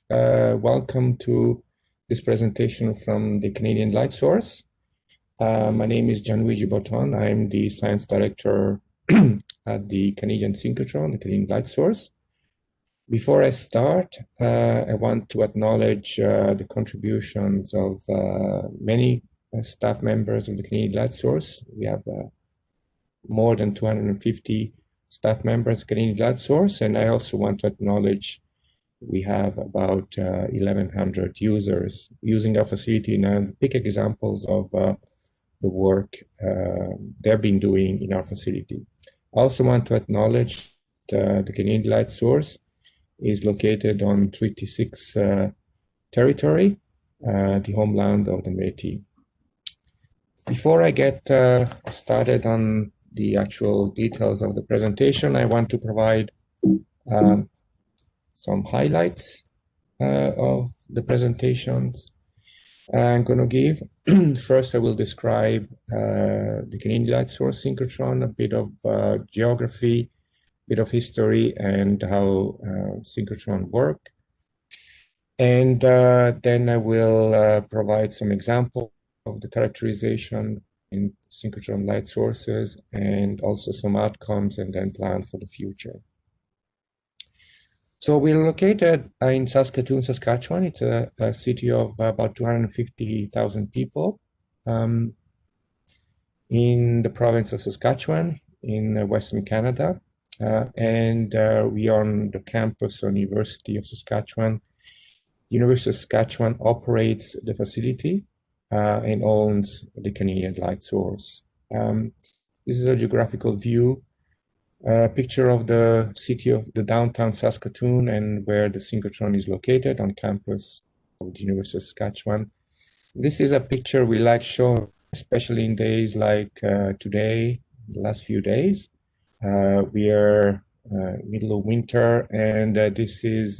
Welcome to this presentation from the Canadian Light Source. My name is Gianluigi Botton. I'm the Science Director at the Canadian Synchrotron, the Canadian Light Source. Before I start, I want to acknowledge the contributions of many staff members of the Canadian Light Source. We have more than 250 staff members of Canadian Light Source, and I also want to acknowledge we have about 1,100 users using our facility, and pick examples of the work they've been doing in our facility. I also want to acknowledge the Canadian Light Source is located on Treaty 6 territory, the homeland of the Métis. Before I get started on the actual details of the presentation, I want to provide some highlights of the presentations I'm going to give. First, I will describe the Canadian Light Source Synchrotron, a bit of geography, a bit of history, and how synchrotron work. And then I will provide some examples of the characterization in synchrotron light sources and also some outcomes and then plan for the future. So we're located in Saskatoon, Saskatchewan. It's a city of about 250,000 people in the province of Saskatchewan in Western Canada. And we are on the campus of University of Saskatchewan. University of Saskatchewan operates the facility and owns the Canadian Light Source. This is a geographical view. Picture of the city of the downtown Saskatoon and where the synchrotron is located on campus of the University of Saskatchewan. This is a picture we like showing, especially in days like today, the last few days. We are middle of winter, and this is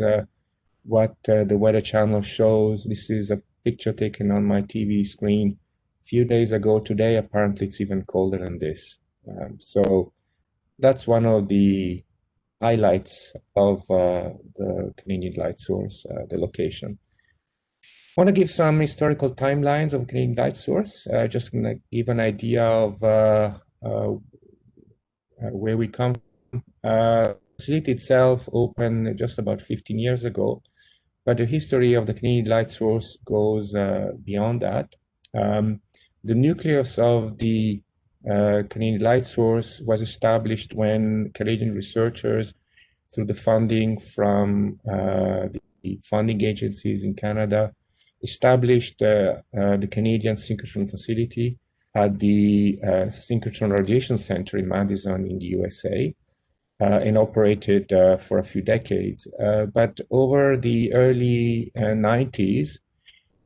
what the Weather Channel shows. This is a picture taken on my TV screen a few days ago. Today, apparently, it's even colder than this. So that's one of the highlights of the Canadian Light Source, the location. I want to give some historical timelines of Canadian Light Source, just to give an idea of where we come from. The facility itself opened just about 15 years ago, but the history of the Canadian Light Source goes beyond that. The nucleus of the Canadian Light Source was established when Canadian researchers, through the funding from the funding agencies in Canada, established the Canadian Synchrotron facility at the Synchrotron Radiation Center in Madison in the USA, and operated for a few decades. But over the early 90s,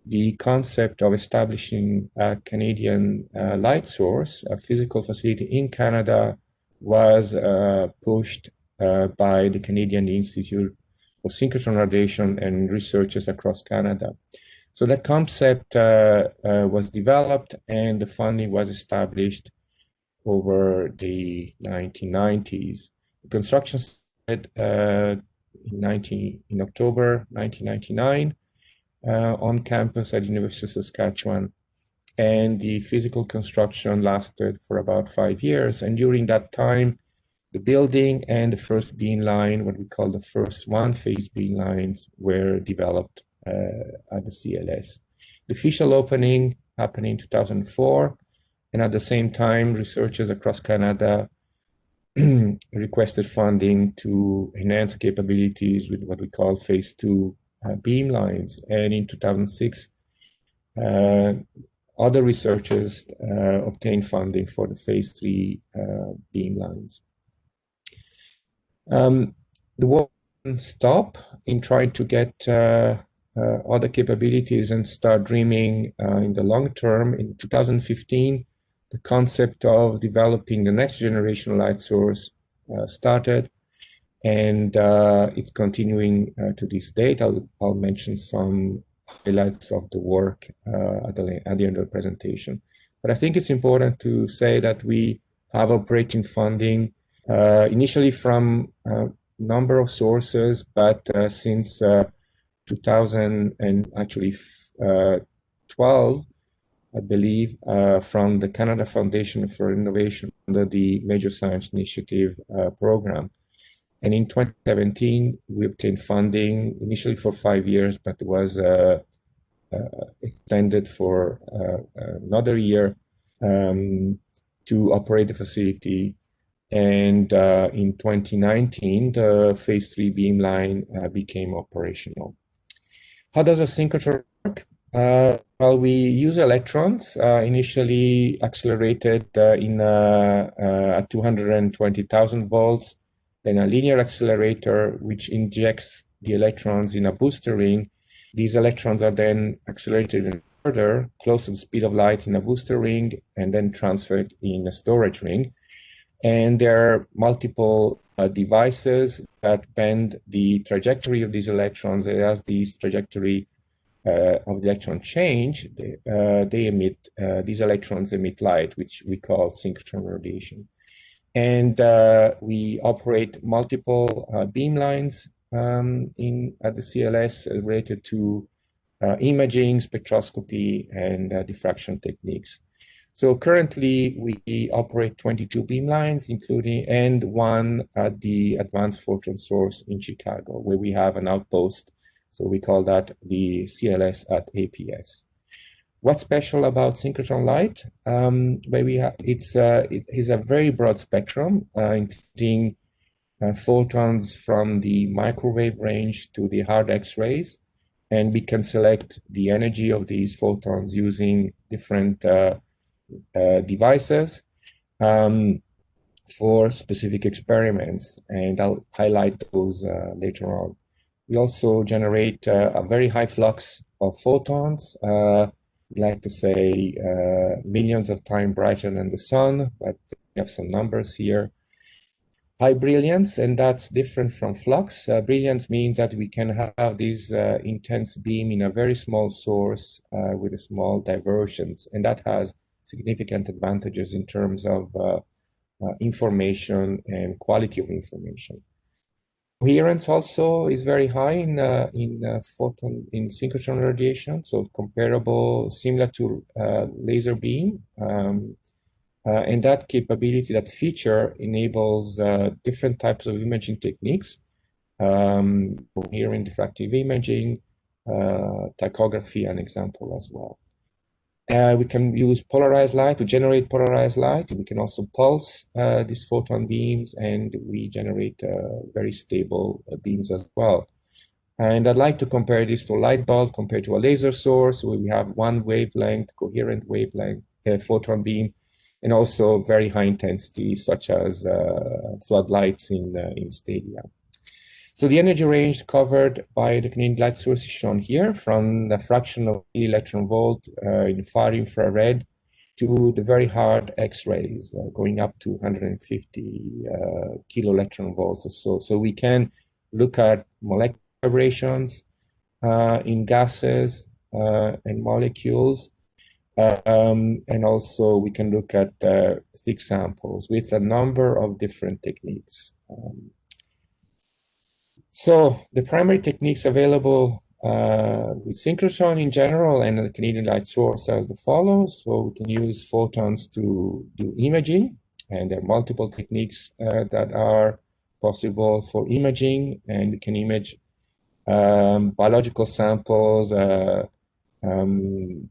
the concept of establishing a Canadian light source, a physical facility in Canada, was pushed by the Canadian Institute of Synchrotron Radiation and researchers across Canada. So that concept was developed and the funding was established over the 1990s. The construction started in October 1999. On campus at University of Saskatchewan, and the physical construction lasted for about 5 years. And during that time, the building and the first beamline, what we call the first one-phase beamlines, were developed at the CLS. The official opening happened in 2004, and at the same time, researchers across Canada requested funding to enhance capabilities with what we call phase 2 beamlines, and in 2006, other researchers obtained funding for the phase 3 beamlines. The work didn't stop in trying to get other capabilities and start dreaming in the long term. In 2015, the concept of developing the next generation light source started. And it's continuing to this date. I'll mention some highlights of the work at the end of the presentation. But I think it's important to say that we have operating funding initially from a number of sources, but since 2012, I believe, from the Canada Foundation for Innovation under the Major Science Initiative program. And in 2017, we obtained funding initially for 5 years, but it was extended for another year to operate the facility. And in 2019, the phase 3 beamline became operational. How does a synchrotron work? Well, we use electrons initially accelerated at 220,000 volts, then a linear accelerator which injects the electrons in a booster ring. These electrons are then accelerated further, close to the speed of light in a booster ring, and then transferred in a storage ring. And there are multiple devices that bend the trajectory of these electrons. As these trajectory of the electron change, these electrons emit light, which we call synchrotron radiation. And we operate multiple beamlines at the CLS related to imaging, spectroscopy, and diffraction techniques. So currently, we operate 22 beamlines, and one at the Advanced Photon Source in Chicago, where we have an outpost. So we call that the CLS at APS. What's special about synchrotron light? It is a very broad spectrum, including photons from the microwave range to the hard X-rays, and we can select the energy of these photons using different devices for specific experiments, and I'll highlight those later on. We also generate a very high flux of photons, we like to say millions of times brighter than the sun, but we have some numbers here. High brilliance, and that's different from flux. Brilliance means that we can have this intense beam in a very small source with a small divergence, and that has significant advantages in terms of information and quality of information. Coherence also is very high in synchrotron radiation, so comparable, similar to laser beam. And that capability, that feature, enables different types of imaging techniques, coherent diffractive imaging, tachography, an example as well. We can use polarized light to generate polarized light. We can also pulse these photon beams, and we generate very stable beams as well. And I'd like to compare this to a light bulb compared to a laser source, where we have one wavelength, coherent wavelength photon beam, and also very high intensity, such as floodlights in stadia. So the energy range covered by the Canadian light source is shown here, from the fraction of electron volt in far infrared to the very hard X-rays, going up to 150 kilo electron volts or so. So we can look at molecular vibrations in gases and molecules. And also we can look at thick samples with a number of different techniques. So the primary techniques available with synchrotron in general and the Canadian light source are as follows. So we can use photons to do imaging, and there are multiple techniques that are possible for imaging, and we can image biological samples,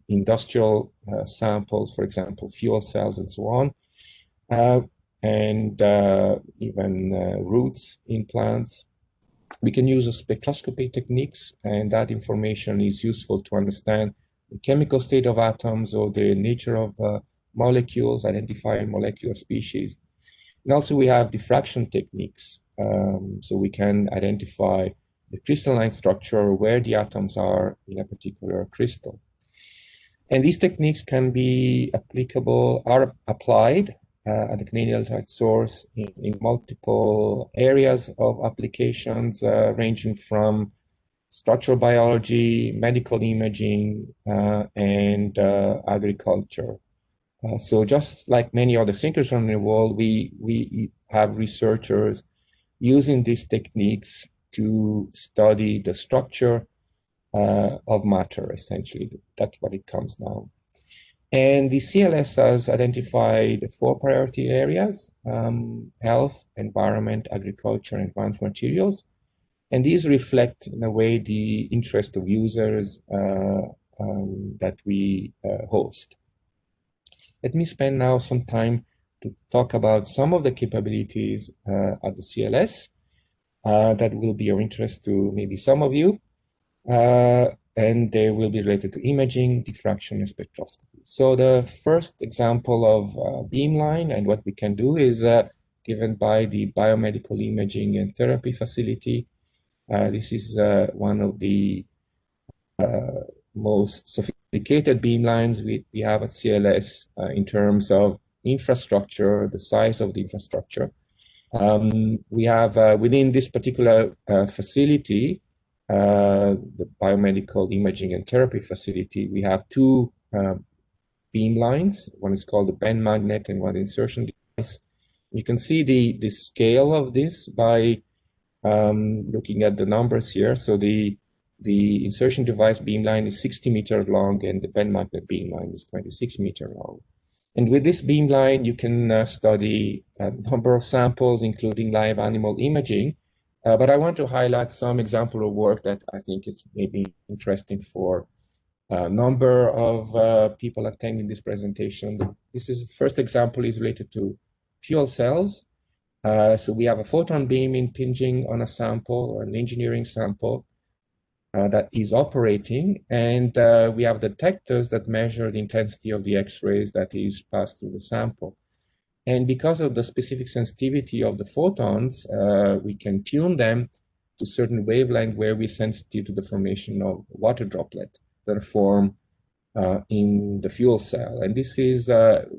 industrial samples, for example, fuel cells and so on, and even roots in plants. We can use spectroscopy techniques, and that information is useful to understand the chemical state of atoms or the nature of molecules, identifying molecular species. And also we have diffraction techniques, so we can identify the crystalline structure, where the atoms are in a particular crystal. And these techniques can be are applied at the Canadian light source in multiple areas of applications, ranging from structural biology, medical imaging, and agriculture. So just like many other synchrotron in the world, we have researchers using these techniques to study the structure of matter, essentially. That's what it comes down. And the CLS has identified 4 priority areas: health, environment, agriculture, and advanced materials. And these reflect, in a way, the interest of users that we host. Let me spend now some time to talk about some of the capabilities at the CLS that will be of interest to maybe some of you. And they will be related to imaging, diffraction, and spectroscopy. So the first example of beamline and what we can do is given by the Biomedical Imaging and Therapy Facility. This is one of the most sophisticated beamlines we have at CLS in terms of infrastructure, the size of the infrastructure. We have within this particular facility, the Biomedical Imaging and Therapy Facility, we have 2 beam lines. One is called the bend magnet and one insertion device. You can see the scale of this by looking at the numbers here. So the insertion device beamline is 60 meters long and the bend magnet beamline is 26 meters long. And with this beamline, you can study a number of samples, including live animal imaging. But I want to highlight some example of work that I think is maybe interesting for a number of people attending this presentation. This is the first example is related to fuel cells. So we have a photon beam impinging on a sample or an engineering sample that is operating, and we have detectors that measure the intensity of the X-rays that is passed through the sample. And because of the specific sensitivity of the photons, we can tune them to certain wavelength where we're sensitive to the formation of water droplet that form in the fuel cell. And this is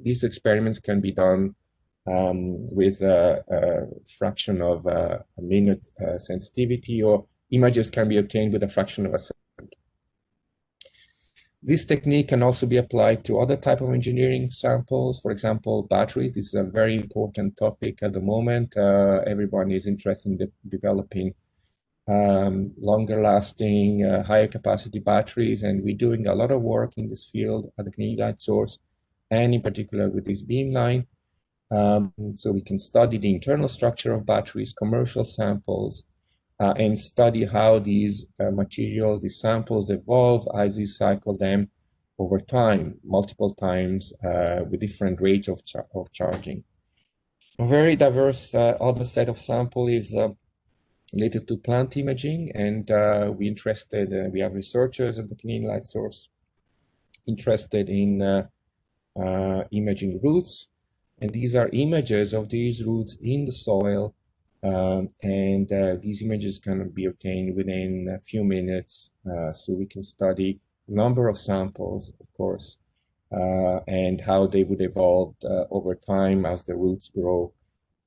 these experiments can be done with a fraction of a minute sensitivity, or images can be obtained with a fraction of a second. This technique can also be applied to other type of engineering samples. For example, batteries. This is a very important topic at the moment. Everyone is interested in developing longer lasting, higher capacity batteries. And we're doing a lot of work in this field at the Canadian Light Source, and in particular with this beamline. So we can study the internal structure of batteries, commercial samples, and study how these materials, these samples evolve as you cycle them over time, multiple times with different rates of charging. A very diverse other set of sample is related to plant imaging, and we have researchers at the Canadian Light Source interested in imaging roots. And these are images of these roots in the soil. And these images can be obtained within a few minutes. So we can study a number of samples, of course, and how they would evolve over time as the roots grow.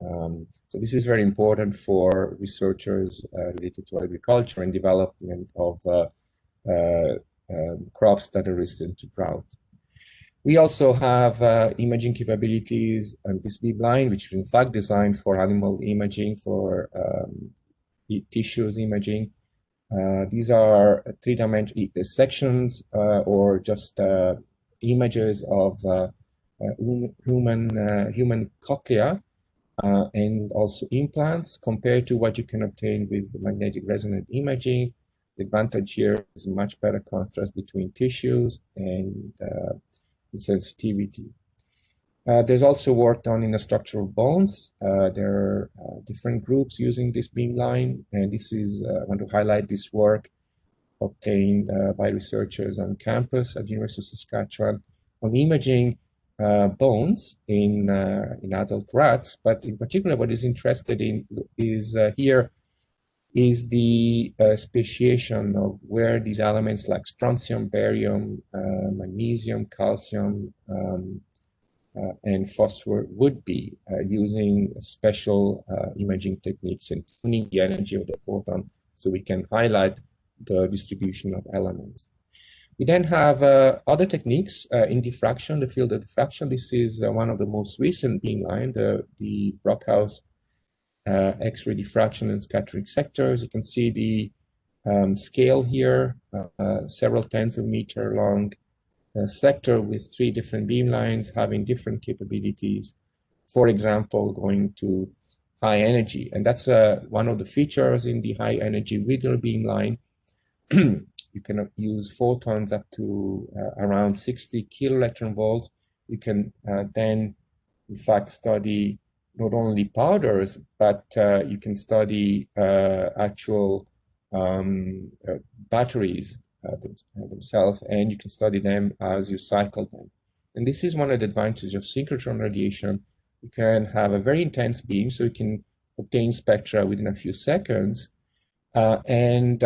So this is very important for researchers related to agriculture and development of crops that are resistant to drought. We also have imaging capabilities and this beamline, which is in fact designed for animal imaging, for tissues imaging. These are 3-dimensional sections or just images of human cochlea and also implants compared to what you can obtain with magnetic resonance imaging. The advantage here is much better contrast between tissues and sensitivity. There's also work done in the structure of bones. There are different groups using this beamline, and this is, I want to highlight this work obtained by researchers on campus at the University of Saskatchewan on imaging bones in adult rats. But in particular, what is interested in is here is the speciation of where these elements like strontium, barium, magnesium, calcium, and phosphor would be using special imaging techniques and tuning the energy of the photon so we can highlight the distribution of elements. We then have other techniques in diffraction, the field of diffraction. This is one of the most recent beamline, the Brockhaus X-ray diffraction and scattering sectors. You can see scale here, several tens of meters long sector with 3 different beamlines having different capabilities. For example, going to high energy. And that's one of the features in the high energy wiggle beamline. You can use photons up to around 60 kiloelectron volts. You can then, in fact, study not only powders, but you can study actual batteries themselves, and you can study them as you cycle them. And this is one of the advantages of synchrotron radiation. You can have a very intense beam, so you can obtain spectra within a few seconds. And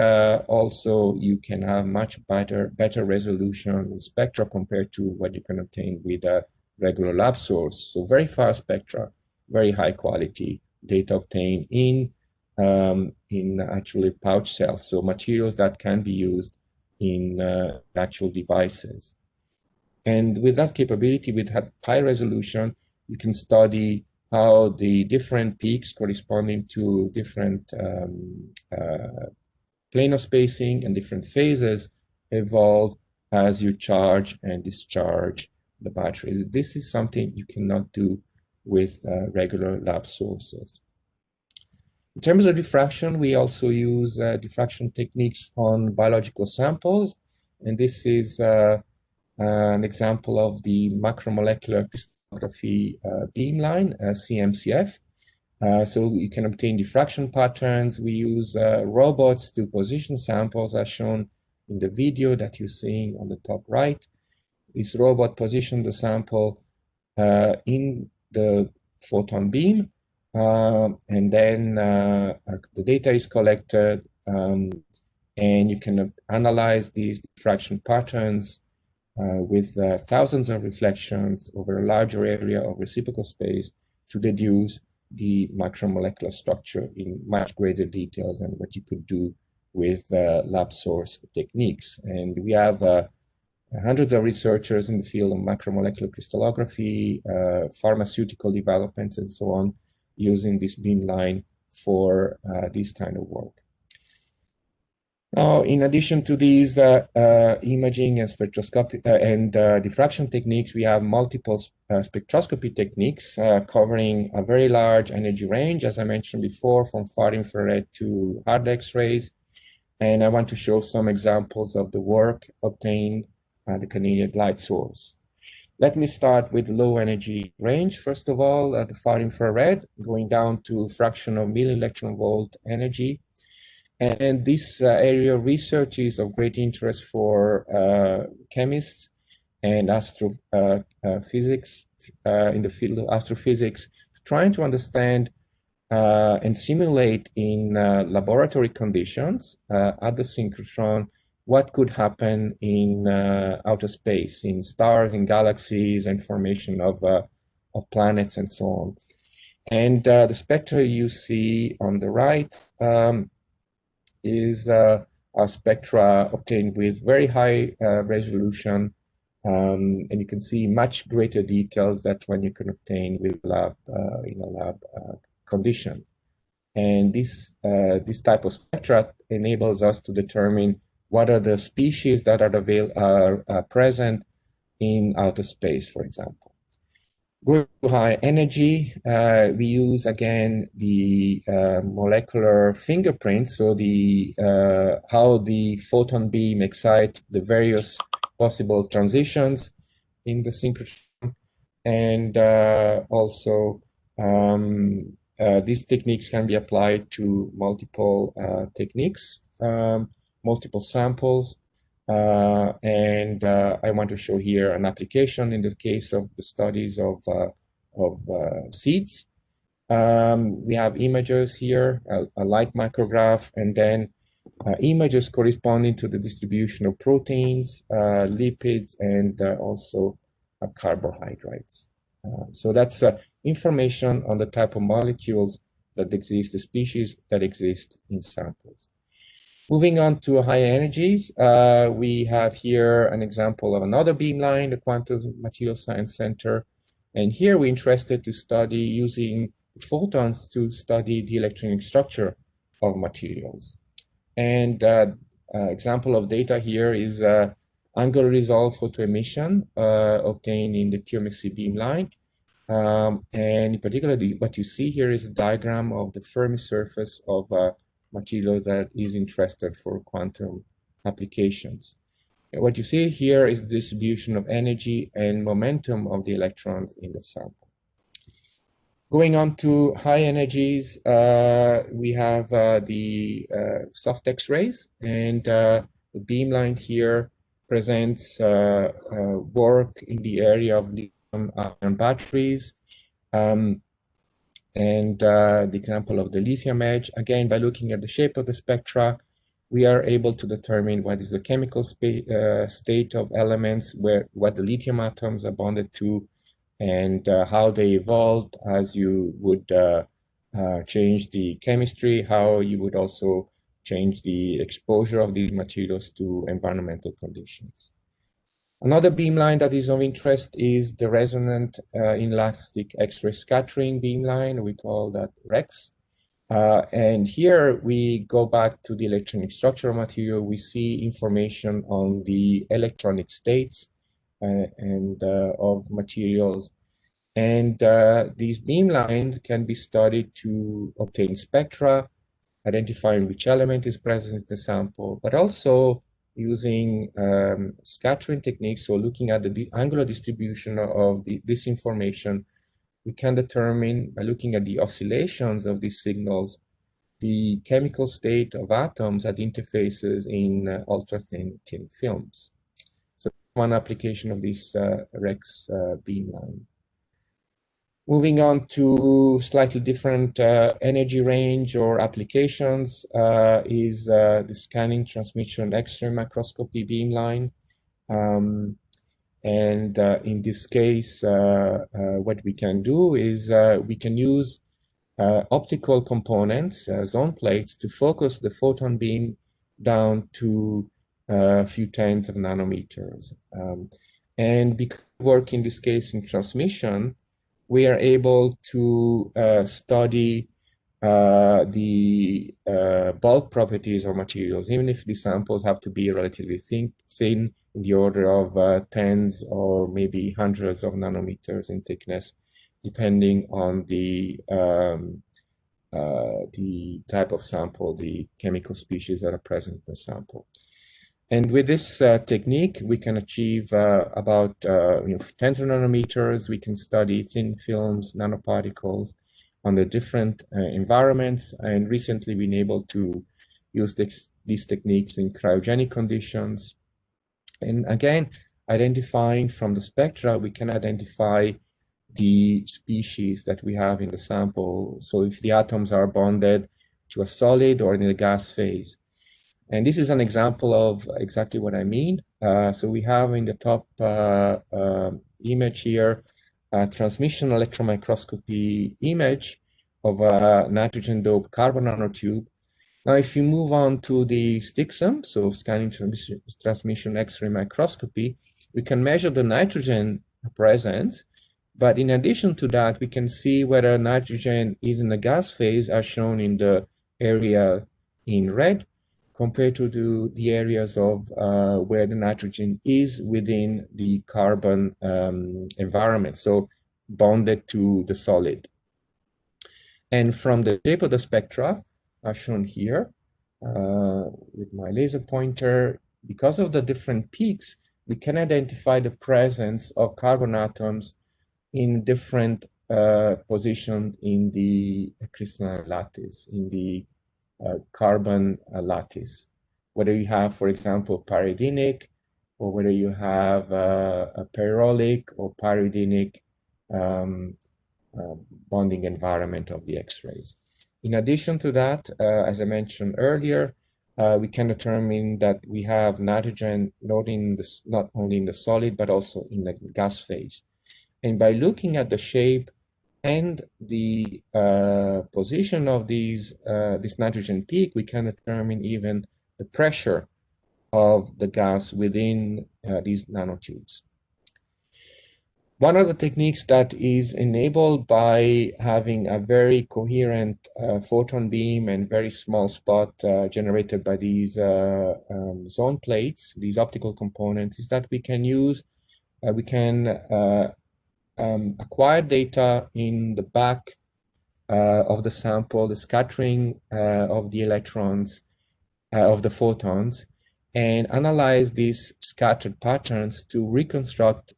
also you can have much better resolution in spectra compared to what you can obtain with a regular lab source. So very fast spectra, very high quality data obtained in actually pouch cells, so materials that can be used in actual devices. And with that capability, with high resolution, you can study how the different peaks corresponding to different planar spacing and different phases evolve as you charge and discharge the batteries. This is something you cannot do with regular lab sources. In terms of diffraction, we also use diffraction techniques on biological samples. And this is an example of the macromolecular crystallography beamline, CMCF. So you can obtain diffraction patterns. We use robots to position samples as shown in the video that you're seeing on the top right. This robot positions the sample in the photon beam, and then the data is collected, and you can analyze these diffraction patterns with thousands of reflections over a larger area of reciprocal space to deduce the macromolecular structure in much greater details than what you could do with lab source techniques. And we have hundreds of researchers in the field of macromolecular crystallography, pharmaceutical developments, and so on, using this beamline for this kind of work. Now, in addition to these imaging and spectroscopy and diffraction techniques, we have multiple spectroscopy techniques covering a very large energy range, as I mentioned before, from far infrared to hard X-rays. And I want to show some examples of the work obtained at the Canadian light source. Let me start with low energy range. First of all, the far infrared, going down to fraction of milli-electron volt energy. And this area of research is of great interest for chemists and astrophysics in the field of astrophysics, trying to understand and simulate in laboratory conditions at the synchrotron what could happen in outer space, in stars, in galaxies, and formation of planets and so on. And the spectra you see on the right is our spectra obtained with very high resolution, and you can see much greater details than when you can obtain with lab in a lab condition. And this type of spectra enables us to determine what are the species that are present in outer space, for example. Going to high energy, we use again the molecular fingerprint, so the how the photon beam excites the various possible transitions in the synchrotron, and also these techniques can be applied to multiple techniques, multiple samples. And I want to show here an application in the case of the studies of seeds. We have images here, a light micrograph, and then images corresponding to the distribution of proteins, lipids, and also carbohydrates. So that's information on the type of molecules that exist, the species that exist in samples. Moving on to high energies, we have here an example of another beamline, the Quantum Material Science Center. And here we're interested to study using photons to study the electronic structure of materials. And example of data here is angular resolve photoemission obtained in the QMSC beamline. And in particular, what you see here is a diagram of the Fermi surface of a material that is interested for quantum applications. And what you see here is the distribution of energy and momentum of the electrons in the sample. Going on to high energies, we have the soft X-rays, and the beamline here presents work in the area of lithium-ion batteries, and the example of the lithium edge. Again, by looking at the shape of the spectra, we are able to determine what is the chemical state of elements, what the lithium atoms are bonded to, and how they evolved as you would change the chemistry, how you would also change the exposure of these materials to environmental conditions. Another beamline that is of interest is the resonant inelastic X-ray scattering beamline. We call that REX. And here we go back to the electronic structure of material. We see information on the electronic states of materials. And these beamlines can be studied to obtain spectra, identifying which element is present in the sample, but also using scattering techniques, so looking at the angular distribution of this information, we can determine, by looking at the oscillations of these signals, the chemical state of atoms at interfaces in ultra-thin films. So one application of this REX beamline. Moving on to slightly different energy range or applications is the scanning transmission X-ray microscopy beamline. And in this case, what we can do is we can use optical components, zone plates, to focus the photon beam down to a few tens of nanometers. And because we work in this case in transmission, we are able to study the bulk properties of materials, even if the samples have to be relatively thin in the order of tens or maybe hundreds of nanometers in thickness, depending on the type of sample, the chemical species that are present in the sample. And with this technique, we can achieve about tens of nanometers. We can study thin films, nanoparticles under different environments. And recently, we've been able to use these techniques in cryogenic conditions. And again, identifying from the spectra, we can identify the species that we have in the sample. So if the atoms are bonded to a solid or in a gas phase. And this is an example of exactly what I mean. So we have in the top image here, a transmission electron microscopy image of a nitrogen-doped carbon nanotube. Now, if you move on to the STXM, so scanning transmission X-ray microscopy, we can measure the nitrogen presence. But in addition to that, we can see whether nitrogen is in the gas phase, as shown in the area in red, compared to the areas of where the nitrogen is within the carbon environment, so bonded to the solid. And from the shape of the spectra, as shown here, with my laser pointer, because of the different peaks, we can identify the presence of carbon atoms in different positions in the crystalline lattice, in the carbon lattice, whether you have, for example, pyridinic, or whether you have a pyrrolic or pyridinic bonding environment of the X-rays. In addition to that, as I mentioned earlier, we can determine that we have nitrogen not only in the solid, but also in the gas phase. And by looking at the shape and the position of this nitrogen peak, we can determine even the pressure of the gas within these nanotubes. One of the techniques that is enabled by having a very coherent photon beam and very small spot generated by these zone plates, these optical components, is that we can acquire data in the back of the sample, the scattering of the electrons, of the photons, and analyze these scattered patterns to reconstruct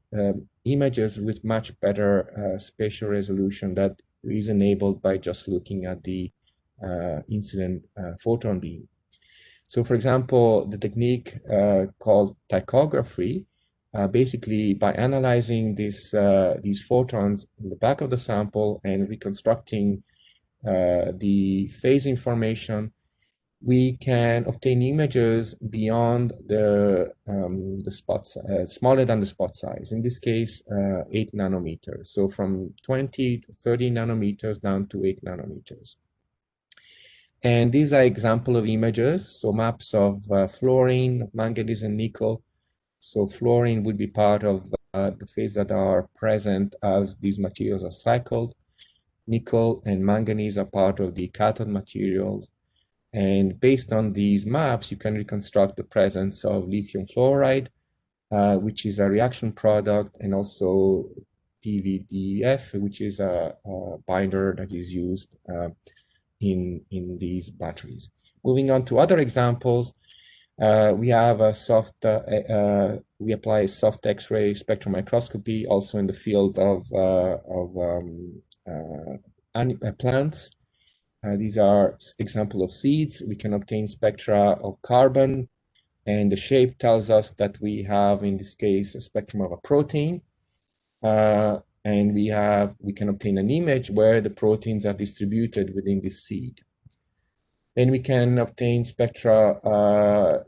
images with much better spatial resolution that is enabled by just looking at the incident photon beam. So for example, the technique called tachography, basically by analyzing these photons in the back of the sample and reconstructing the phase information, we can obtain images beyond the spots, smaller than the spot size. In this case, 8 nanometers. So from 20 to 30 nanometers down to 8 nanometers. And these are example of images, so maps of fluorine, manganese, and nickel. So fluorine would be part of the phase that are present as these materials are cycled. Nickel and manganese are part of the cathode materials. And based on these maps, you can reconstruct the presence of lithium fluoride, which is a reaction product, and also PVDF, which is a binder that is used in these batteries. Moving on to other examples, we have we apply soft X-ray spectral microscopy also in the field of plants. These are example of seeds. We can obtain spectra of carbon, and the shape tells us that we have, in this case, a spectrum of a protein. And we can obtain an image where the proteins are distributed within this seed. Then we can obtain spectra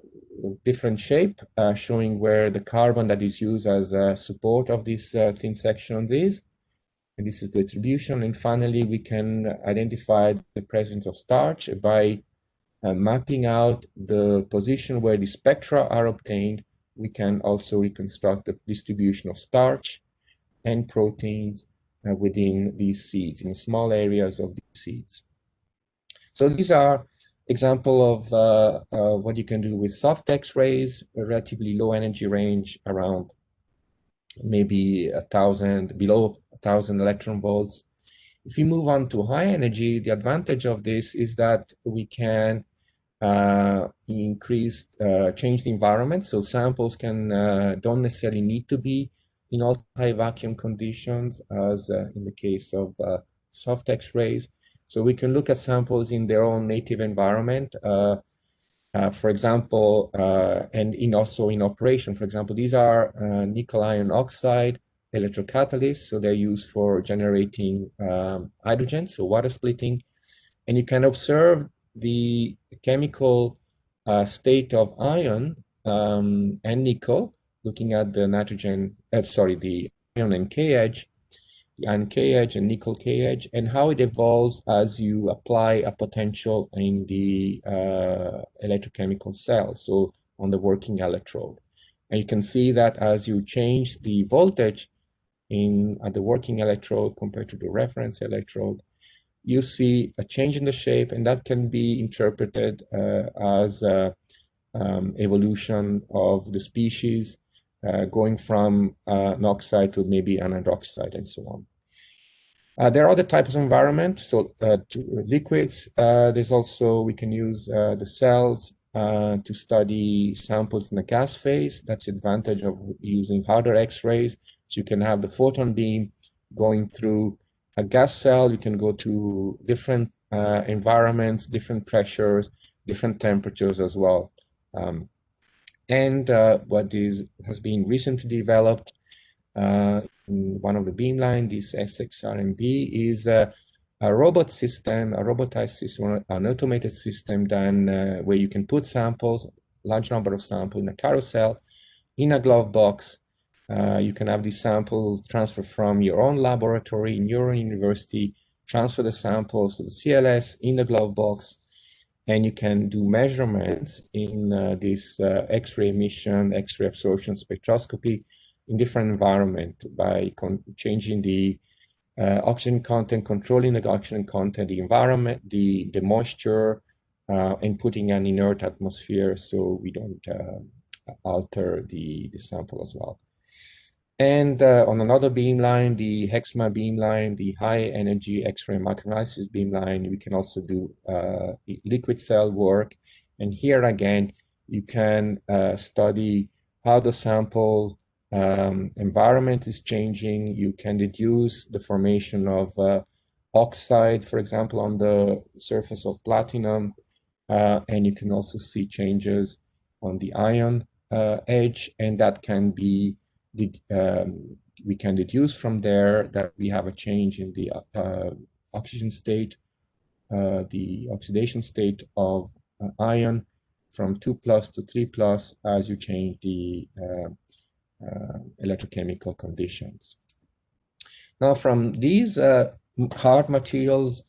different shape, showing where the carbon that is used as a support of these thin sections is. And this is the distribution. And finally, we can identify the presence of starch by mapping out the position where the spectra are obtained. We can also reconstruct the distribution of starch and proteins within these seeds, in small areas of these seeds. So these are example of what you can do with soft X-rays, a relatively low energy range, around maybe below 1,000 electron volts. If we move on to high energy, the advantage of this is that we can change the environment. So samples don't necessarily need to be in all high vacuum conditions, as in the case of soft X-rays. So we can look at samples in their own native environment. For example, and also in operation. For example, these are nickel iron oxide electrocatalysts. So they're used for generating hydrogen, so water splitting. And you can observe the chemical state of iron and nickel, looking at the the iron and K edge, the iron K edge and nickel K edge, and how it evolves as you apply a potential in the electrochemical cell, so on the working electrode. And you can see that as you change the voltage at the working electrode compared to the reference electrode, you see a change in the shape, and that can be interpreted as evolution of the species, going from an oxide to maybe an hydroxide and so on. There are other types of environment, so liquids. There's also, we can use the cells to study samples in the gas phase. That's the advantage of using harder X-rays. So you can have the photon beam going through a gas cell. You can go to different environments, different pressures, different temperatures as well. And what has been recently developed in one of the beamline, this SXRMB, is a robot system, a robotized system, an automated system then where you can put samples, large number of samples in a carousel, in a glove box. You can have these samples transferred from your own laboratory in your university, transfer the samples to the CLS in the glove box, and you can do measurements in this X-ray emission, X-ray absorption spectroscopy in different environment by changing the oxygen content, controlling the oxygen content, the environment, the moisture, and putting an inert atmosphere so we don't alter the sample as well. And on another beamline, the HEXMA beamline, the high energy X-ray microanalysis beamline, we can also do liquid cell work. And here again, you can study how the sample environment is changing. You can deduce the formation of oxide, for example, on the surface of platinum. And you can also see changes on the ion edge, and that can be we can deduce from there that we have a change in the oxygen state, the oxidation state of ion from 2+ to 3+ as you change the electrochemical conditions. Now, from these hard materials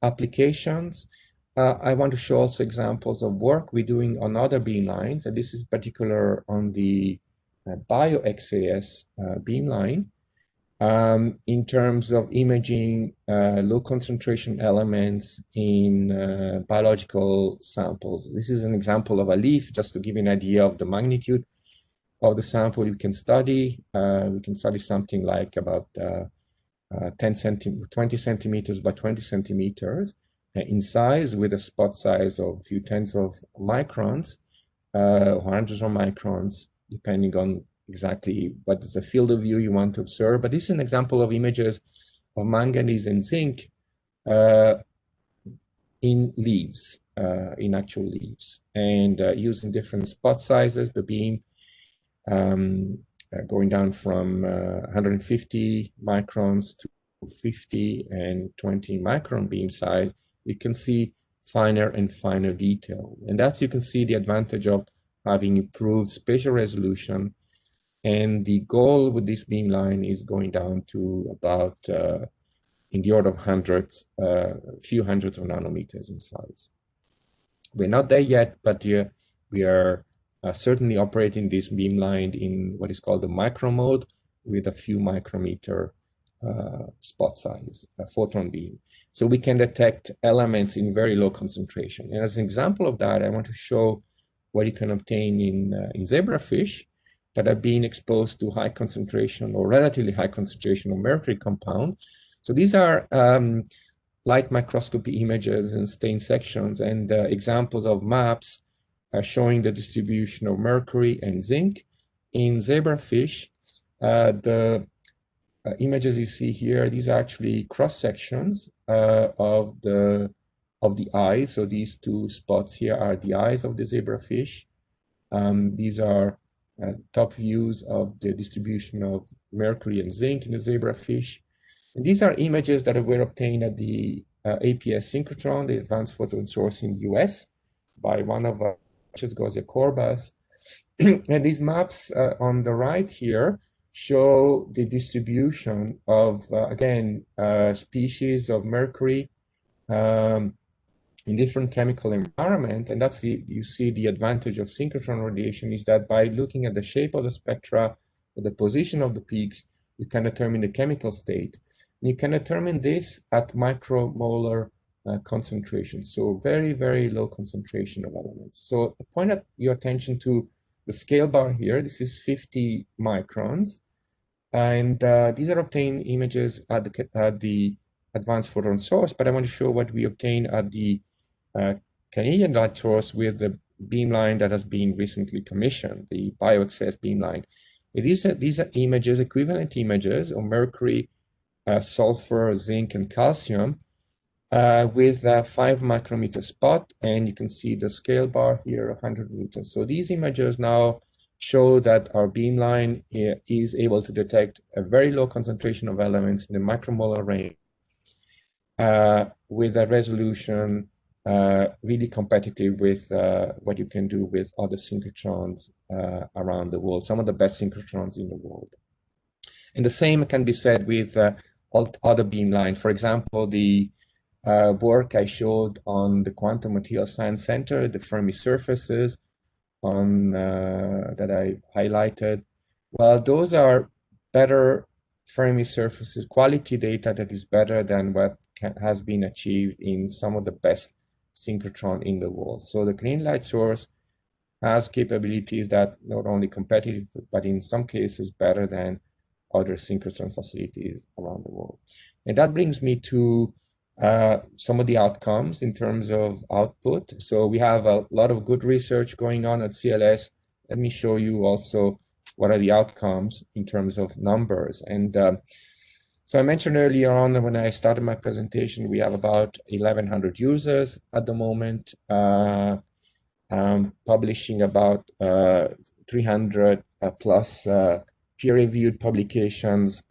applications, I want to show also examples of work we're doing on other beamlines, and this is particular on the BioXCS beamline in terms of imaging low concentration elements in biological samples. This is an example of a leaf, just to give you an idea of the magnitude of the sample you can study. We can study something like about 20 centimeters by 20 centimeters in size, with a spot size of a few tens of microns, hundreds of microns, depending on exactly what is the field of view you want to observe. But this is an example of images of manganese and zinc in leaves, in actual leaves, and using different spot sizes, the beam going down from 150 microns to 50 and 20 micron beam size. You can see finer and finer detail. And that's, you can see the advantage of having improved spatial resolution. And the goal with this beamline is going down to about in the order of hundreds, a few hundreds of nanometers in size. We're not there yet, but we are certainly operating this beamline in what is called the micro mode with a few micrometer spot size, a photon beam. So we can detect elements in very low concentration. And as an example of that, I want to show what you can obtain in zebrafish that have been exposed to high concentration or relatively high concentration of mercury compound. So these are light microscopy images and stain sections and examples of maps showing the distribution of mercury and zinc in zebrafish. The images you see here, these are actually cross sections of the eyes. So these two spots here are the eyes of the zebrafish. These are top views of the distribution of mercury and zinc in the zebrafish. And these are images that were obtained at the APS Synchrotron, the Advanced Photon Source in the US, by one of our Gozia Corbas. And these maps on the right here show the distribution of, again, species of mercury in different chemical environment. And that's you see the advantage of synchrotron radiation is that by looking at the shape of the spectra or the position of the peaks, you can determine the chemical state. And you can determine this at micromolar concentration, so very, very low concentration of elements. So I point your attention to the scale bar here. This is 50 microns. And these are obtained images at the Advanced Photon Source, but I want to show what we obtained at the Canadian light source with the beamline that has been recently commissioned, the BioXCS beamline. These are images, equivalent images of mercury, sulfur, zinc, and calcium with a 5 micrometer spot, and you can see the scale bar here, 100 meters. So these images now show that our beamline is able to detect a very low concentration of elements in the micromolar range with a resolution really competitive with what you can do with other synchrotrons around the world, some of the best synchrotrons in the world. And the same can be said with all other beamlines. For example, the work I showed on the Quantum Material Science Center, the Fermi surfaces on that I highlighted, Well, those are better Fermi surfaces, quality data that is better than what has been achieved in some of the best synchrotron in the world. So the Canadian light source has capabilities that not only competitive, but in some cases better than other synchrotron facilities around the world. And that brings me to some of the outcomes in terms of output. So we have a lot of good research going on at CLS. Let me show you also what are the outcomes in terms of numbers. And so I mentioned earlier on when I started my presentation, we have about 1,100 users at the moment, publishing about 300 plus peer-reviewed publications,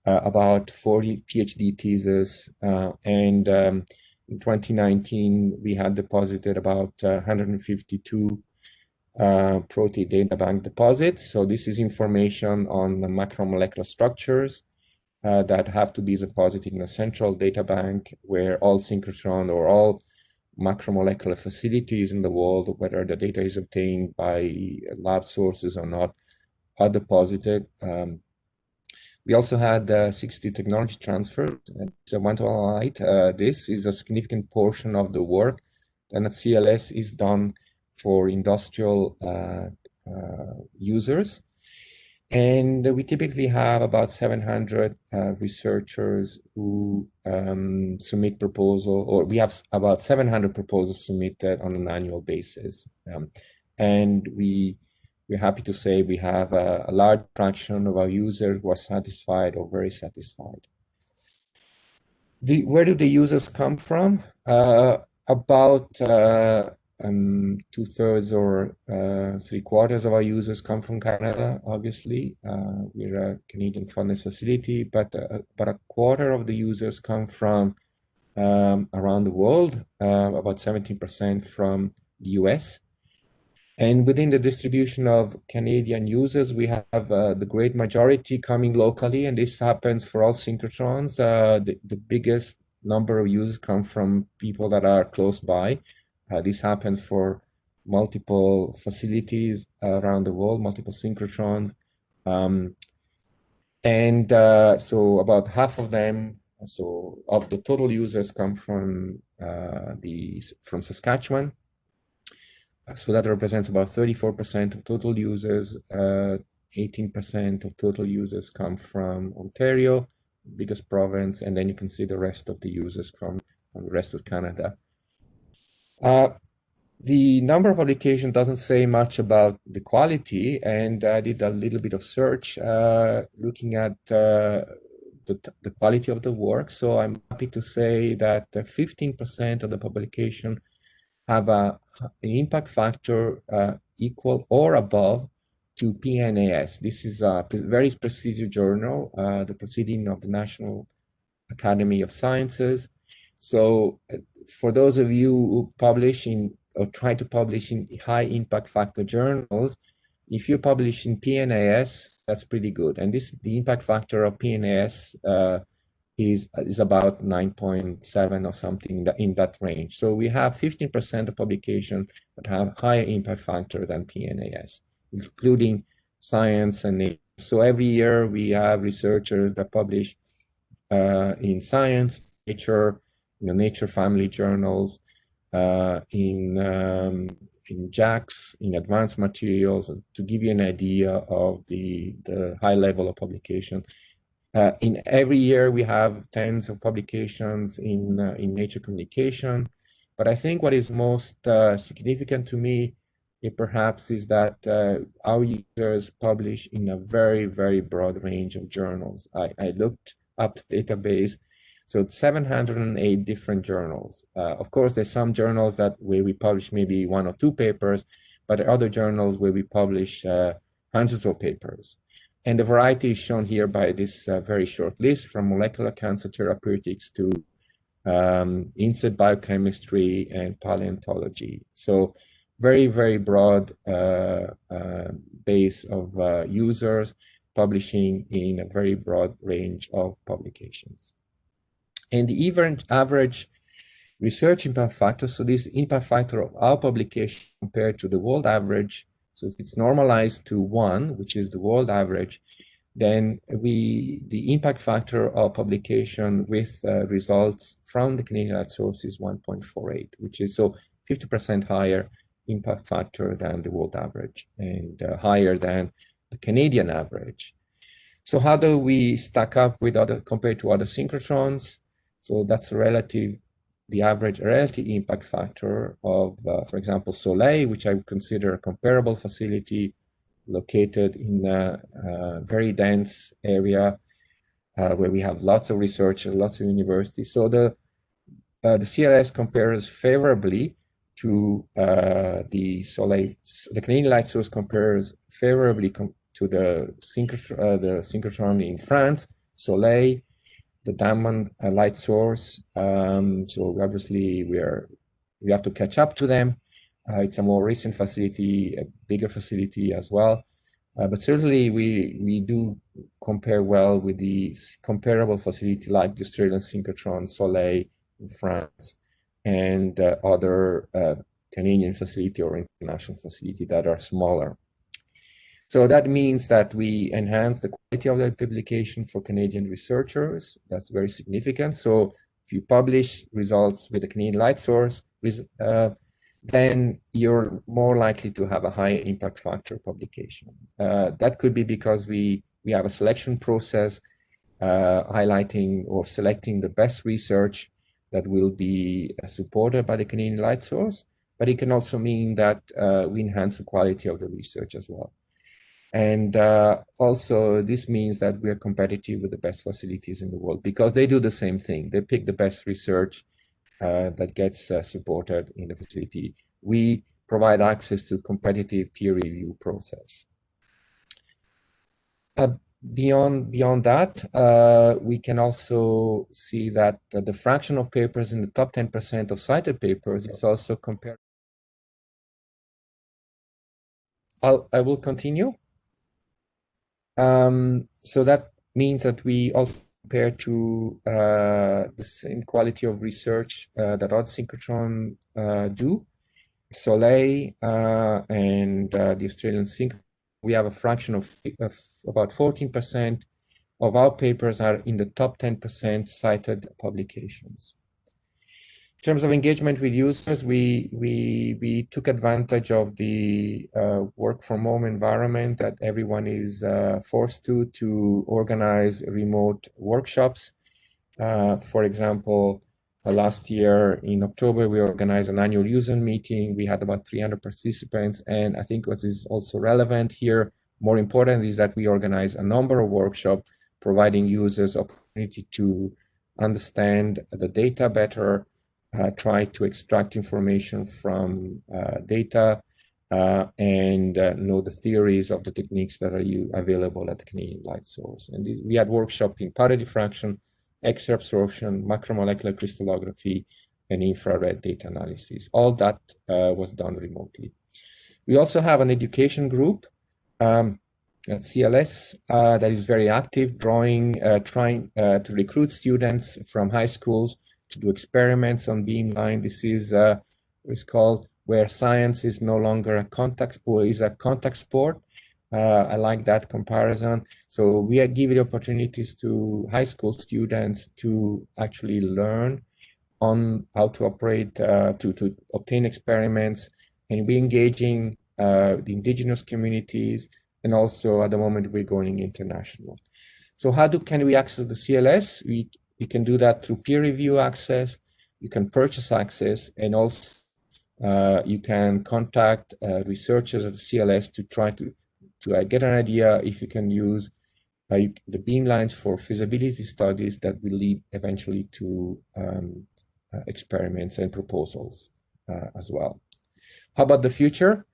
about 40 PhD theses, and in 2019, we had deposited about 152 protein data bank deposits. So this is information on the macromolecular structures that have to be deposited in a central data bank where all synchrotron or all macromolecular facilities in the world, whether the data is obtained by lab sources or not, are deposited. We also had 60 technology transfers. So one-to-one light. This is a significant portion of the work that at CLS is done for industrial users. And we typically have about 700 researchers who submit proposal, or we have about 700 proposals submitted on an annual basis. And we're happy to say we have a large fraction of our users who are satisfied or very satisfied. Where do the users come from? About 2/3 or 3/4 of our users come from Canada, obviously. We're a Canadian funded facility, but a quarter of the users come from around the world, about 17% from the US. And within the distribution of Canadian users, we have the great majority coming locally, and this happens for all synchrotrons. The biggest number of users come from people that are close by. This happens for multiple facilities around the world, multiple synchrotrons. So about half of them, so of the total users come from Saskatchewan. So that represents about 34% of total users. 18% of total users come from Ontario, biggest province, and then you can see the rest of the users from the rest of Canada. The number of publications doesn't say much about the quality, and I did a little bit of search looking at the quality of the work. So I'm happy to say that 15% of the publication have an impact factor equal or above to PNAS. This is a very prestigious journal, the Proceeding of the National Academy of Sciences. So for those of you who publish in or try to publish in high impact factor journals, if you publish in PNAS, that's pretty good. And the impact factor of PNAS is about 9.7 or something in that range. So we have 15% of publications that have higher impact factor than PNAS, including Science and Nature. So every year we have researchers that publish in Science, Nature, in the Nature family journals, in JACS, in Advanced Materials, to give you an idea of the high level of publication. In every year, we have tens of publications in Nature Communication. But I think what is most significant to me, perhaps, is that our users publish in a very, very broad range of journals. I looked up the database, so it's 708 different journals. Of course, there's some journals where we publish maybe 1 or 2 papers, but there are other journals where we publish hundreds of papers. And the variety is shown here by this very short list, from molecular cancer therapeutics to insect biochemistry and paleontology. So very, very broad base of users publishing in a very broad range of publications. And the average research impact factor, so this impact factor of our publication compared to the world average, So if it's normalized to 1, which is the world average, then the impact factor of publication with results from the Canadian light source is 1.48, which is so 50% higher impact factor than the world average and higher than the Canadian average. So how do we stack up with compared to other synchrotrons? So that's the average relative impact factor of, for example, Soleil, which I would consider a comparable facility located in a very dense area where we have lots of researchers, lots of universities. So the CLS compares favorably to the Soleil. The Canadian light source compares favorably to the synchrotron in France, Soleil, the Diamond light source. So obviously we have to catch up to them. It's a more recent facility, a bigger facility as well. But certainly we do compare well with the comparable facility like the Australian synchrotron Soleil in France and other Canadian facility or international facility that are smaller. So that means that we enhance the quality of the publication for Canadian researchers. That's very significant. So if you publish results with a Canadian light source, then you're more likely to have a higher impact factor publication. That could be because we have a selection process highlighting or selecting the best research that will be supported by the Canadian light source, but it can also mean that we enhance the quality of the research as well. And also this means that we are competitive with the best facilities in the world because they do the same thing. They pick the best research that gets supported in the facility. We provide access to competitive peer review process. Beyond that, we can also see that the fraction of papers in the top 10% of cited papers is also compared. I will continue. So that means that we also compare to the same quality of research that other synchrotron do. Soleil and the Australian synchrotron, we have a fraction of about 14% of our papers are in the top 10% cited publications. In terms of engagement with users, we took advantage of the work from home environment that everyone is forced to organize remote workshops. For example, last year in October, we organized an annual user meeting. We had about 300 participants. And I think what is also relevant here, more important, is that we organize a number of workshops providing users opportunity to understand the data better, try to extract information from data, and know the theories of the techniques that are available at the Canadian light source. And we had workshops in powder diffraction, X-ray absorption, macromolecular crystallography, and infrared data analysis. All that was done remotely. We also have an education group at CLS that is very active, trying to recruit students from high schools to do experiments on beamline. This is what is called where science is no longer a contact or is a contact sport. I like that comparison. So we are giving opportunities to high school students to actually learn on how to operate, to obtain experiments, and we're engaging the indigenous communities, and also at the moment we're going international. So how can we access the CLS? We can do that through peer review access, you can purchase access, and also you can contact researchers at the CLS to try to get an idea if you can use the beamlines for feasibility studies that will lead eventually to experiments and proposals as well. How about the future?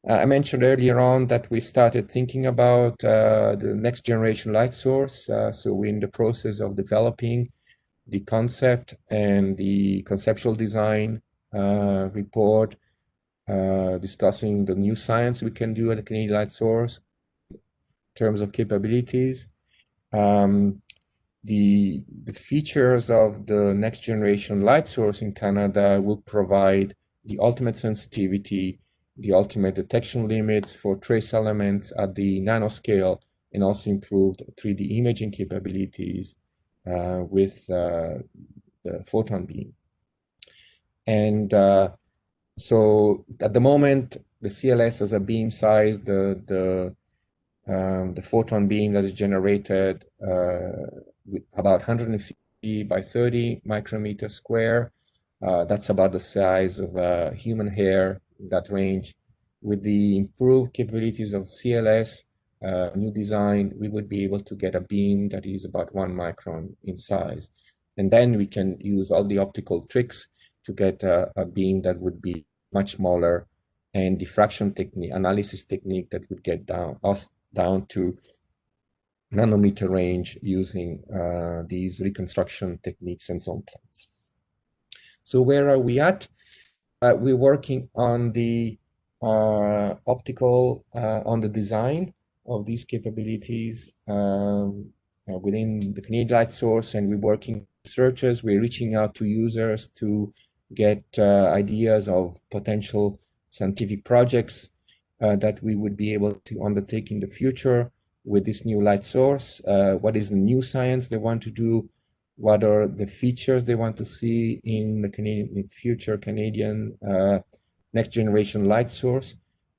I mentioned earlier on that we started thinking about the next generation light source. So we're in the process of developing the concept and the conceptual design report, discussing the new science we can do at the Canadian light source in terms of capabilities. The features of the next generation light source in Canada will provide the ultimate sensitivity, the ultimate detection limits for trace elements at the nanoscale, and also improved 3D imaging capabilities with the photon beam. And so at the moment, the CLS has a beam size, the photon beam that is generated with about 150 by 30 micrometer square. That's about the size of a human hair, that range. With the improved capabilities of CLS, new design, we would be able to get a beam that is about 1 micron in size. And then we can use all the optical tricks to get a beam that would be much smaller, and diffraction technique, analysis technique that would get down to nanometer range using these reconstruction techniques and zone plans. So where are we at? We're working on the optical, on the design of these capabilities within the Canadian Light Source, and we're working with researchers. We're reaching out to users to get ideas of potential scientific projects that we would be able to undertake in the future with this new light source. What is the new science they want to do? What are the features they want to see in the future Canadian next generation light source?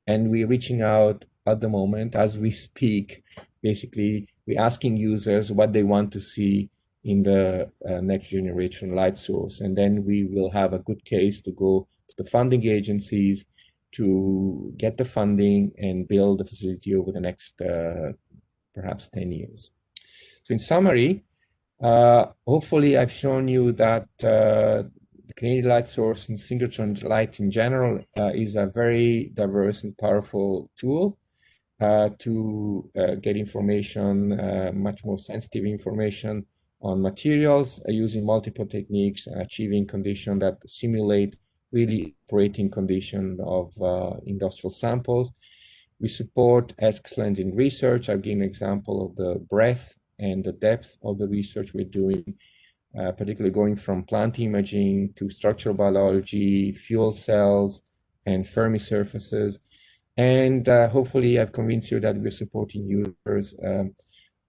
And we're reaching out at the moment as we speak. Basically, we're asking users what they want to see in the next generation light source. And then we will have a good case to go to the funding agencies to get the funding and build the facility over the next perhaps 10 years. So in summary, hopefully I've shown you that the Canadian Light Source and Synchrotron Light in general is a very diverse and powerful tool to get information, much more sensitive information on materials using multiple techniques, achieving conditions that simulate really operating conditions of industrial samples. We support excellence in research. I'll give an example of the breadth and the depth of the research we're doing, particularly going from plant imaging to structural biology, fuel cells, and Fermi surfaces. And hopefully I've convinced you that we're supporting users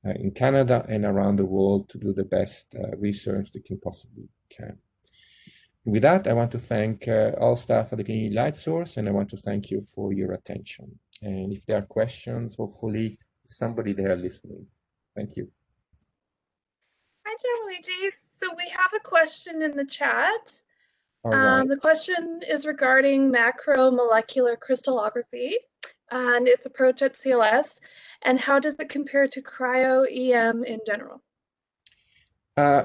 in Canada and around the world to do the best research they can possibly can. With that, I want to thank all staff at the Canadian Light Source, and I want to thank you for your attention. And if there are questions, hopefully somebody there listening. Thank you. Hi, Gianluigi. So we have a question in the chat. All right. The question is regarding macromolecular crystallography and its approach at CLS, and how does it compare to cryo-EM in general?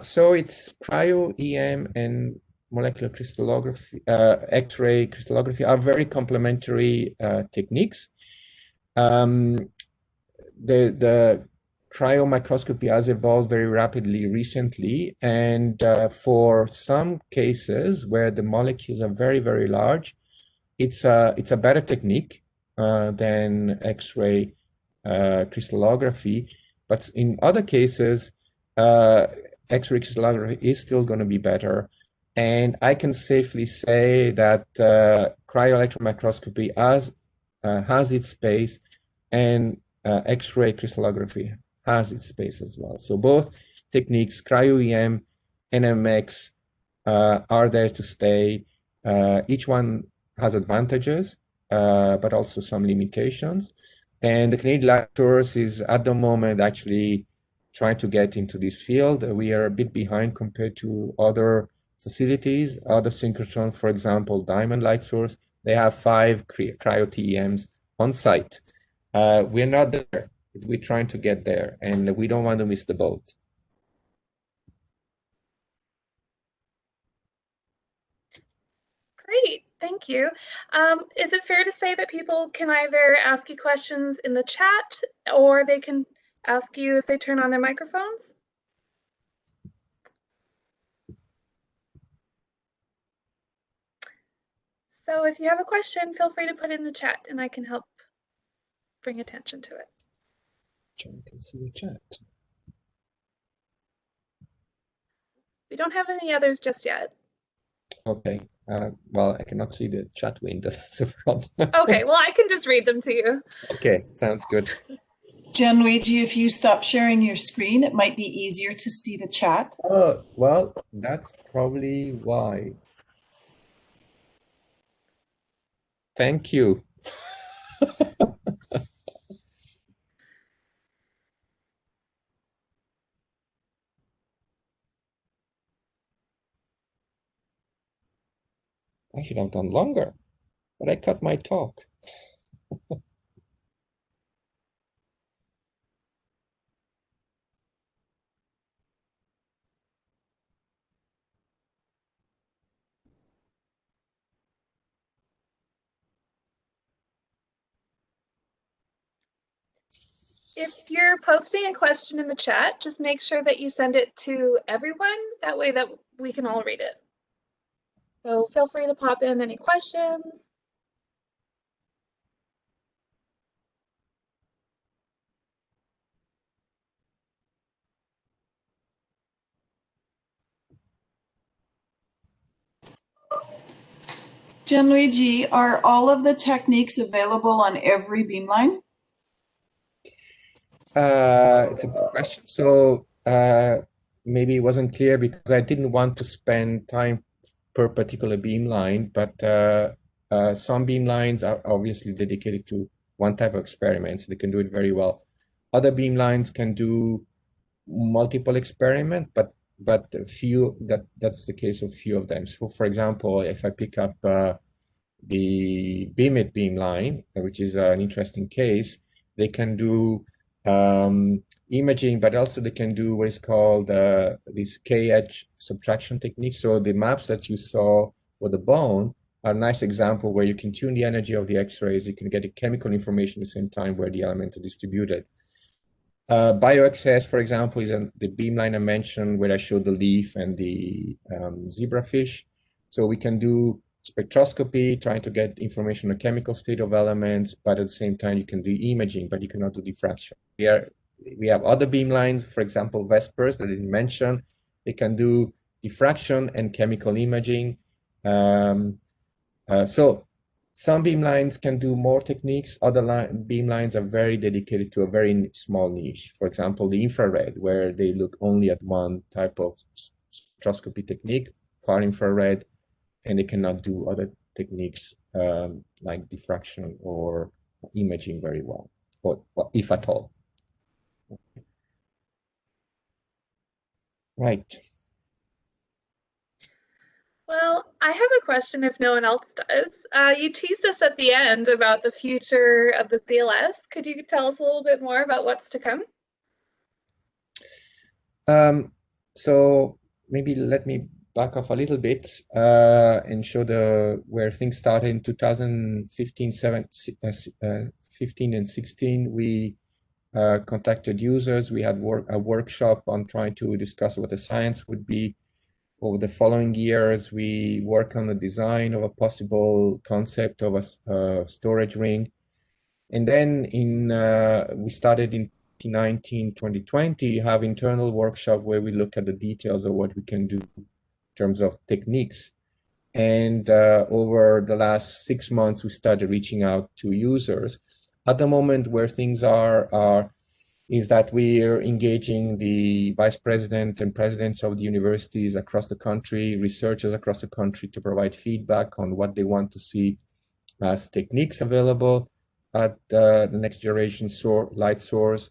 So it's cryo-EM and molecular crystallography, X-ray crystallography are very complementary techniques. The cryomicroscopy has evolved very rapidly recently, and for some cases where the molecules are very, very large, it's a better technique than X-ray crystallography. But in other cases, X-ray crystallography is still going to be better. And I can safely say that cryo-electron microscopy has its space, and X-ray crystallography has its space as well. So both techniques, cryo-EM and MX, are there to stay. Each one has advantages, but also some limitations. And the Canadian Light Source is at the moment actually trying to get into this field. We are a bit behind compared to other facilities. Other synchrotron, for example, Diamond Light Source, they have 5 cryo-TEMs on site. We're not there. We're trying to get there, and we don't want to miss the boat. Great, thank you. Is it fair to say that people can either ask you questions in the chat, or they can ask you if they turn on their microphones? So if you have a question, feel free to put it in the chat and I can help bring attention to it. John can see the chat. We don't have any others just yet. Okay. Well, I cannot see the chat window. That's a problem. Okay, well, I can just read them to you. Okay, sounds good. Gianluigi, if you stop sharing your screen, it might be easier to see the chat. Oh, well, that's probably why. Thank you. I should have done longer, but I cut my talk. If you're posting a question in the chat, just make sure that you send it to everyone. That way that we can all read it. So feel free to pop in any questions. Gianluigi, are all of the techniques available on every beamline? It's a good question. So maybe it wasn't clear because I didn't want to spend time per particular beamline, but some beamlines are obviously dedicated to one type of experiment, so they can do it very well. Other beamlines can do multiple experiment, but that's the case of few of them. So for example, if I pick up the BEAMIT beamline, which is an interesting case, they can do imaging, but also they can do what is called this K-edge subtraction technique. So the maps that you saw for the bone are a nice example where you can tune the energy of the X-rays. You can get the chemical information at the same time where the elements are distributed. BioXCS, for example, is the beamline I mentioned where I showed the leaf and the zebrafish. So we can do spectroscopy, trying to get information on the chemical state of elements, but at the same time you can do imaging, but you cannot do diffraction. We have other beamlines, for example, Vespers that I didn't mention. They can do diffraction and chemical imaging. So some beamlines can do more techniques. Other beamlines are very dedicated to a very small niche. For example, the infrared, where they look only at one type of spectroscopy technique, far infrared, and they cannot do other techniques like diffraction or imaging very well, or if at all. Right. Well, I have a question if no one else does. You teased us at the end about the future of the CLS. Could you tell us a little bit more about what's to come? So maybe let me back off a little bit and show where things started in 2015, 15 and 16. We contacted users. We had a workshop on trying to discuss what the science would be. Over the following years, we worked on the design of a possible concept of a storage ring. And then we started in 2019, 2020, have internal workshop where we look at the details of what we can do in terms of techniques. And over the last 6 months, we started reaching out to users. At the moment, where things are is that we're engaging the vice president and presidents of the universities across the country, researchers across the country to provide feedback on what they want to see as techniques available at the next generation light source.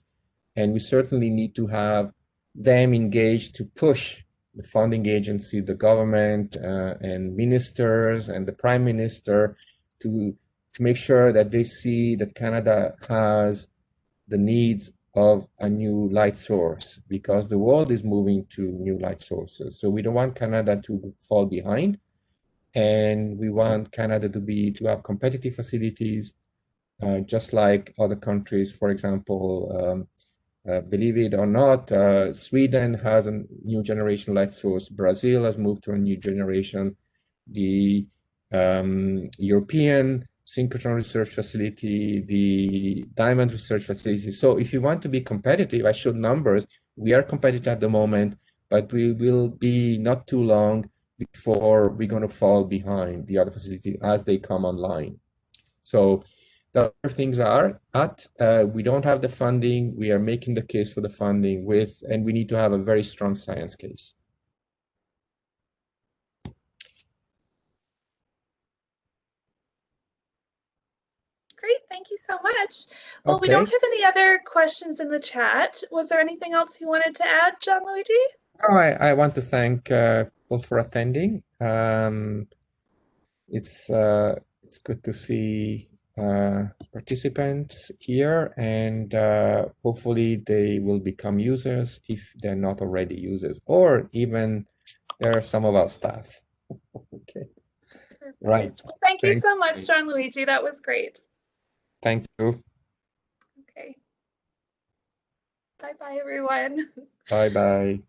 And we certainly need to have them engaged to push the funding agency, the government, and ministers and the prime minister to make sure that they see that Canada has the needs of a new light source because the world is moving to new light sources. So we don't want Canada to fall behind, and we want Canada to have competitive facilities, just like other countries. For example, believe it or not, Sweden has a new generation light source. Brazil has moved to a new generation. The European Synchrotron Research Facility, the Diamond Research Facility. So if you want to be competitive, I showed numbers. We are competitive at the moment, but we will be not too long before we're going to fall behind the other facility as they come online. So the other things are we don't have the funding. We are making the case for the funding and we need to have a very strong science case. Great, thank you so much. Well, we Okay. don't have any other questions in the chat. Was there anything else you wanted to add, Gianluigi? Oh, I want to thank people for attending. It's good to see participants here, and hopefully they will become users if they're not already users, or even there are some of our staff. Okay. Perfect. Right. Well, thank you Thanks. so much, Gianluigi. That was great. Thank you. Okay. Bye-bye, everyone. Bye-bye.